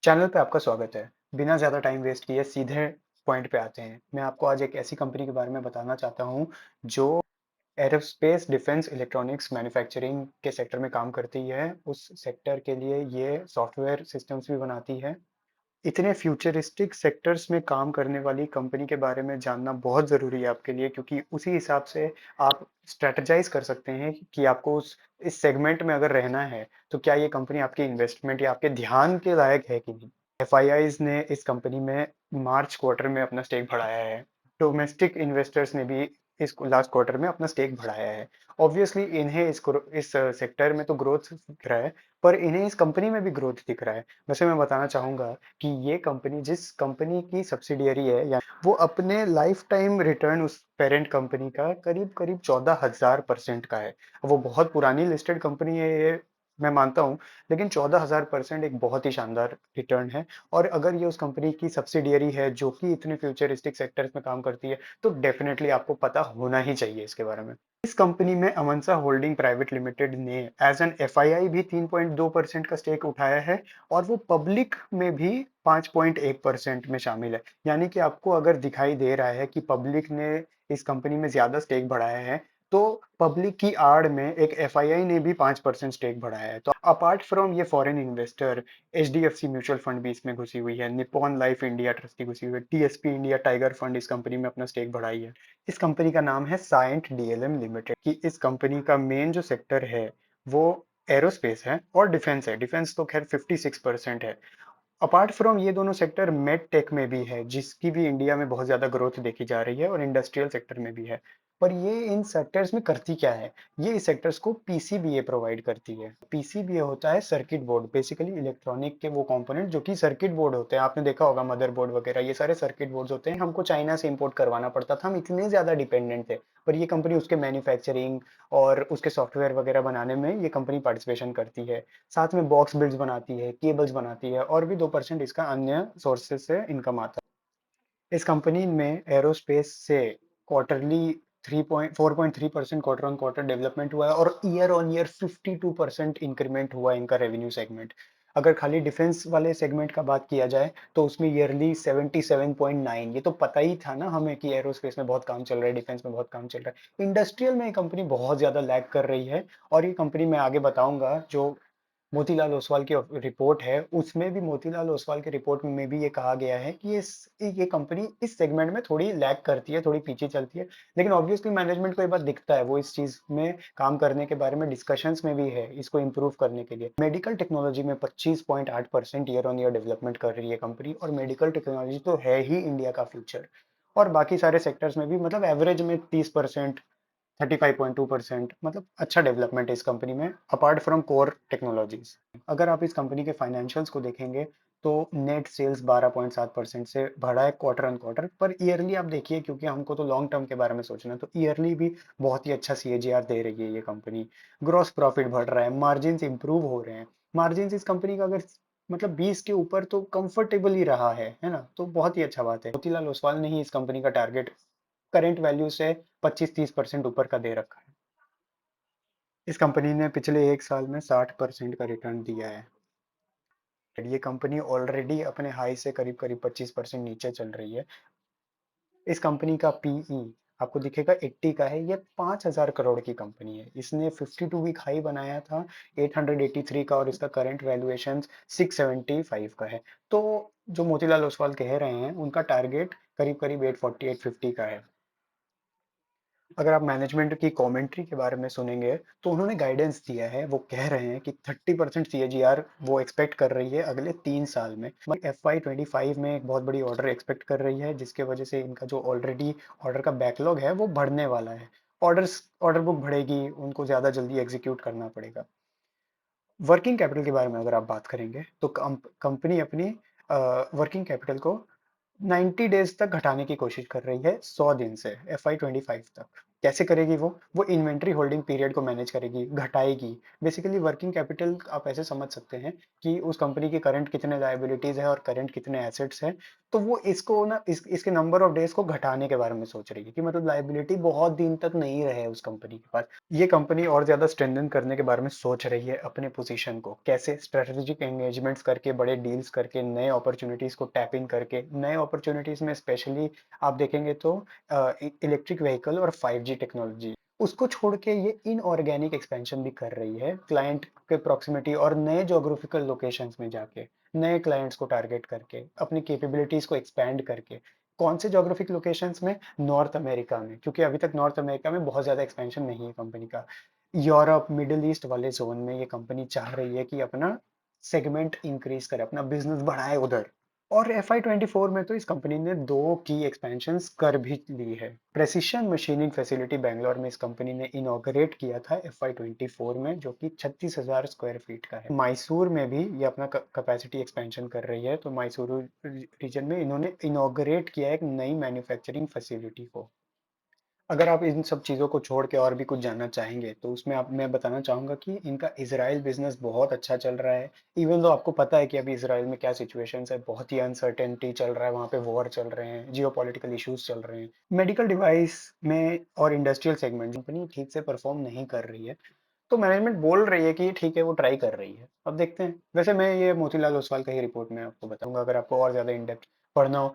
Channel पे आपका स्वागत है। बिना ज़्यादा टाइम वेस्ट किए सीधे पॉइंट पे आते हैं। मैं आपको आज एक ऐसी कंपनी के बारे में बताना चाहता हूँ जो एरोस्पेस, डिफेंस, इलेक्ट्रॉनिक्स मैन्युफैक्चरिंग के सेक्टर में काम करती है। उस सेक्टर के लिए ये सॉफ्टवेयर सिस्टम्स भी बनाती है। इतने फ्यूचरिस्टिक सेक्टर्स में काम करने वाली कंपनी के बारे में जानना बहुत ज़रूरी है आपके लिए, क्योंकि उसी हिसाब से आप स्ट्रैटेजाइज़ कर सकते हैं कि आपको उस इस सेगमेंट में अगर रहना है, तो क्या ये कंपनी आपकी इन्वेस्टमेंट या आपके ध्यान के लायक है कि नहीं। एफआईआईज़ ने इस कंपनी में मार्च क्वार्टर में अपना स्टेक बढ़ाया है। डोमेस्टिक इन्वेस्टर्स ने भी इस लास्ट क्वार्टर में अपना स्टेक बढ़ाया है। ऑब्वियसली इन्हें इस सेक्टर में तो ग्रोथ दिख रहा है, पर इन्हें इस कंपनी में भी ग्रोथ दिख रहा है। वैसे मैं बताना चाहूँगा कि ये कंपनी जिस कंपनी की सब्सिडियरी है, या वो अपने लाइफ टाइम रिटर्न उस पेरेंट कंपनी का करीब करीब 14,000% का है। वो बहुत पुरानी लिस्टेड कंपनी है ये, मैं मानता हूँ, लेकिन 14,000% एक बहुत ही शानदार रिटर्न है। और अगर ये उस कंपनी की सब्सिडियरी है जो कि इतने फ्यूचरिस्टिक सेक्टर्स में काम करती है, तो डेफिनेटली आपको पता होना ही चाहिए इसके बारे में। इस कंपनी में अमंसा होल्डिंग प्राइवेट लिमिटेड ने एज एन एफआईआई भी 3.2% का स्टेक उठाया है, और वो पब्लिक में भी 5.1% में शामिल है। यानी कि आपको अगर दिखाई दे रहा है कि पब्लिक ने इस कंपनी में ज़्यादा स्टेक बढ़ाया है, तो पब्लिक की आड़ में एक एफआईआई ने भी 5% स्टेक बढ़ाया है। तो अपार्ट फ्रॉम ये foreign investor, HDFC mutual fund भी इसमें घुसी हुई है, निप्पॉन लाइफ इंडिया ट्रस्टी घुसी हुई है, टीएसपी इंडिया टाइगर फंड इस कंपनी में अपना स्टेक बढ़ाई है। इस कंपनी का नाम है साइंट डीएलएम लिमिटेड। कि इस कंपनी का मेन जो सेक्टर है वो एरोस्पेस है और डिफेंस है। डिफेंस तो खैर 56% है। अपार्ट फ्रॉम ये दोनों सेक्टर मेड टेक में भी है, जिसकी भी इंडिया में बहुत ज़्यादा ग्रोथ देखी जा रही है, और इंडस्ट्रियल सेक्टर में भी है। पर ये इन सेक्टर्स में करती क्या है? ये इस सेक्टर्स को पीसीबीए प्रोवाइड करती है। पीसीबीए होता है सर्किट बोर्ड, बेसिकली इलेक्ट्रॉनिक के वो कंपोनेंट जो कि सर्किट बोर्ड होते हैं। आपने देखा होगा मदरबोर्ड वगैरह, ये सारे सर्किट बोर्ड्स होते हैं। हमको चाइना से इंपोर्ट करवाना पड़ता था, हम इतने ज़्यादा डिपेंडेंट थे। पर ये कंपनी उसके मैन्युफैक्चरिंग और उसके सॉफ्टवेयर वगैरह बनाने में ये कंपनी पार्टिसिपेशन करती है। साथ में बॉक्स बिल्ड्स बनाती है, केबल्स बनाती है, और भी 2% इसका अन्य सोर्सेज से इनकम आता है। इस कंपनी में एरोस्पेस से quarterly 4.3% quarter on quarter development हुआ है, और ईयर ऑन ईयर 52% इंक्रीमेंट हुआ है इनका रेवेन्यू सेगमेंट। अगर खाली डिफेंस वाले सेगमेंट का बात किया जाए, तो उसमें ईयरली 77.9। ये तो पता ही था ना हमें कि एरोस्पेस में बहुत काम चल रहा है, डिफेंस में बहुत काम चल रहा है। इंडस्ट्रियल में ये कंपनी बहुत ज़्यादा लैग कर रही है। और ये कंपनी मैं आगे बताऊंगा, जो मोतीलाल ओसवाल की रिपोर्ट है, उसमें भी मोतीलाल ओसवाल की रिपोर्ट में भी ये कहा गया है कि ये कंपनी इस सेगमेंट में थोड़ी लैग करती है, थोड़ी पीछे चलती है। लेकिन ऑब्वियसली मैनेजमेंट को ये बात दिखता है, वो इस चीज़ में काम करने के बारे में डिस्कशंस में भी है इसको इम्प्रूव करने के लिए। मेडिकल टेक्नोलॉजी में 25.8% ईयर ऑन ईयर डेवलपमेंट कर रही है कंपनी, और मेडिकल टेक्नोलॉजी तो है ही इंडिया का फ्यूचर। और बाकी सारे सेक्टर्स में भी मतलब एवरेज में 30%, 35.2%, मतलब अच्छा डेवलपमेंट है इस कंपनी में, अपार्ट फ्रॉम कोर टेक्नोलॉजीज। अगर आप इस कंपनी के फाइनेंशियल्स को देखेंगे, तो नेट सेल्स 12.7% से बढ़ा है क्वार्टर ऑन क्वार्टर। पर ईयरली आप देखिए, क्योंकि हमको तो लॉन्ग टर्म के बारे में सोचना है, तो ईयरली भी बहुत ही अच्छा सीएजीआर दे रही है ये कंपनी। ग्रॉस प्रॉफिट बढ़ रहा है, मार्जिन इंप्रूव हो रहे हैं। मार्जिन इस कंपनी का अगर मतलब 20 के ऊपर तो कंफर्टेबल ही रहा है ना, तो बहुत ही अच्छा बात है। मोतीलाल ओसवाल ने ही इस कंपनी का टारगेट करेंट वैल्यू से 25-30% ऊपर का दे रखा है। इस कंपनी ने पिछले 1 साल में 60% का रिटर्न दिया है। ये कंपनी ऑलरेडी अपने हाई से करीब करीब 25% नीचे चल रही है। इस कंपनी का पीई आपको दिखेगा 80 का है। ये 5,000 करोड़ की कंपनी है। इसने 52 वीक हाई बनाया था 883 का, और इसका करंट वैल्यूएशन 675 का है। तो जो मोतीलाल ओसवाल कह रहे हैं, उनका टारगेट करीब करीब 840 850 का है। अगर आप मैनेजमेंट की कमेंट्री के बारे में सुनेंगे, तो उन्होंने गाइडेंस दिया है। वो कह रहे हैं कि 30% सीएजीआर वो एक्सपेक्ट कर रही है अगले 3 साल में। FY25 में एक बहुत बड़ी ऑर्डर एक्सपेक्ट कर रही है, जिसके वजह से इनका जो ऑलरेडी ऑर्डर का बैकलॉग है वो बढ़ने वाला है। ऑर्डर बुक बढ़ेगी, उनको ज़्यादा जल्दी एग्जीक्यूट करना पड़ेगा। वर्किंग कैपिटल के बारे में अगर आप बात करेंगे, तो कंपनी अपनी वर्किंग कैपिटल को 90 डेज तक घटाने की कोशिश कर रही है, 100 दिन से FY25 तक। कैसे करेगी वो? वो इन्वेंटरी होल्डिंग पीरियड को मैनेज करेगी, घटाएगी। बेसिकली वर्किंग कैपिटल आप ऐसे समझ सकते हैं कि उस कंपनी के करंट कितने लायबिलिटीज़ है और करंट कितने एसेट्स हैं, तो वो इसको ना इसके नंबर ऑफ डेज़ को घटाने के बारे में सोच रही है कि मतलब लायबिलिटी बहुत दिन तक नहीं रहे उस कंपनी के पास। ये कंपनी और ज़्यादा स्ट्रेंथन करने के बारे में सोच रही है अपने पोज़ीशन को। कैसे? स्ट्रैटेजिक एंगेजमेंट्स करके, बड़े डील्स करके, नए अपॉर्च्युनिटीज़ को टैप इन करके। नए अपॉर्च्युनिटीज़ में स्पेशली आप देखेंगे तो इलेक्ट्रिक व्हीकल और 5G टेक्नोलॉजी। उसको छोड़ के ये इनऑर्गेनिक एक्सपेंशन भी कर रही है क्लाइंट के प्रॉक्सिमिटी और नए ज्योग्राफिकल लोकेशंस में जाके, नए क्लाइंट्स को टारगेट करके, अपनी कैपेबिलिटीज को एक्सपैंड करके। कौन से ज्योग्राफिक लोकेशंस में? नॉर्थ अमेरिका में, क्योंकि अभी तक नॉर्थ अमेरिका में बहुत ज़्यादा एक्सपेंशन नहीं है कंपनी का। यूरोप, मिडिल ईस्ट वाले जोन में ये कंपनी चाह रही है कि अपना सेगमेंट इंक्रीज करे, अपना बिजनेस बढ़ाए उधर। और FY24 में तो इस कंपनी ने 2 की एक्सपेंशंस कर भी ली है। प्रेसिशन मशीनिंग फैसिलिटी बैंगलोर में इस कंपनी ने इनॉग्रेट किया था FY24 में, जो कि 36,000 स्क्वायर फीट का है। मैसूर में भी ये अपना कैपेसिटी एक्सपेंशन कर रही है, तो मैसूर रीजन में इन्होंने इनॉग्रेट किया है एक नई मैन्युफैक्चरिंग फैसिलिटी को। अगर आप इन सब चीज़ों को छोड़ के और भी कुछ जानना चाहेंगे तो उसमें आप मैं बताना चाहूँगा कि इनका इज़राइल बिज़नेस बहुत अच्छा चल रहा है। इवन दो आपको पता है कि अभी इज़राइल में क्या सिचुएशंस है, बहुत ही अनसर्टेनिटी चल रहा है, वहाँ पे वॉर चल रहे हैं, जियोपॉलिटिकल इश्यूज़ चल रहे हैं। मेडिकल डिवाइस में और इंडस्ट्रियल सेगमेंट कंपनी ठीक से परफॉर्म नहीं कर रही है, तो मैनेजमेंट बोल रही है कि ठीक है वो ट्राई कर रही है। अब देखते हैं। वैसे मैं ये मोतीलाल ओसवाल का ही रिपोर्ट में आपको बताऊँगा, अगर आपको और ज़्यादा इन डेप्थ पढ़ना हो।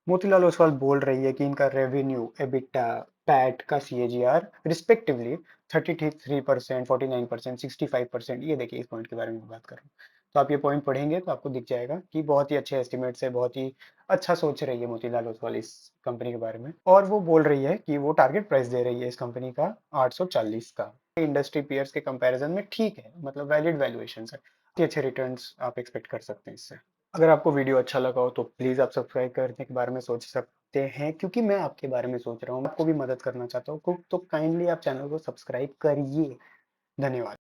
मोतीलाल ओसवाल बोल रही है कि इनका रेवेन्यू, एबिटा, पैट का सीएजीआर रिस्पेक्टिवली 33%, 49%, 65%, ये देखिए इस पॉइंट के बारे में बात कर रहा हूँ। तो आप ये पॉइंट पढ़ेंगे तो आपको दिख जाएगा कि बहुत ही अच्छे एस्टिमेट्स है, बहुत ही अच्छा सोच रही है मोतीलाल ओसवाल इस कंपनी के बारे में। और वो बोल रही है कि वो टारगेट प्राइस दे रही है इस कंपनी का 840 का। इंडस्ट्री पीयर्स के कंपैरिजन में ठीक है, मतलब वैलिड वैल्यूएशन है। काफी अच्छे रिटर्न्स आप एक्सपेक्ट कर सकते हैं इससे। अगर आपको वीडियो अच्छा लगा हो तो प्लीज़ आप सब्सक्राइब करने के बारे में सोच सकते हैं, क्योंकि मैं आपके बारे में सोच रहा हूँ, आपको भी मदद करना चाहता हूँ, तो काइंडली आप चैनल को सब्सक्राइब करिए। धन्यवाद।